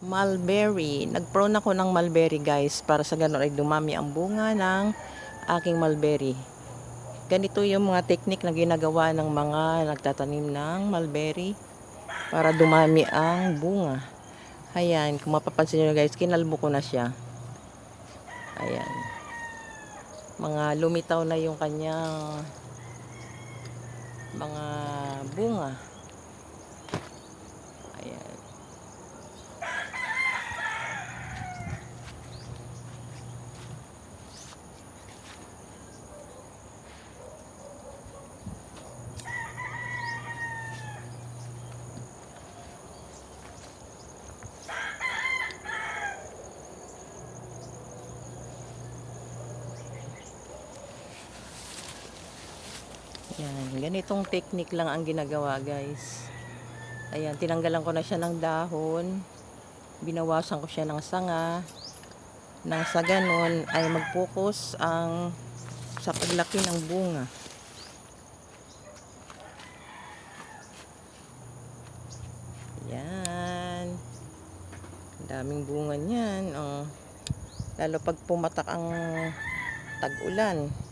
Mulberry. Nag-prune ako ng mulberry guys para sa ganun ay dumami ang bunga ng aking mulberry. Ganito yung mga technique na ginagawa ng mga nagtatanim ng mulberry para dumami ang bunga. Ayan, kung mapapansin nyo guys, kinalbo ko na siya. Ayan. Mga lumitaw na yung kanyang mga bunga. Ayan. Yan, ganitong technique lang ang ginagawa guys. Ayan, tinanggalan ko na siya ng dahon. Binawasan ko siya ng sanga. Nang sa ganon ay mag-focus ang sa paglaki ng bunga. Yan. Daming bunga niyan. Oh. Lalo pag pumatak ang tag-ulan.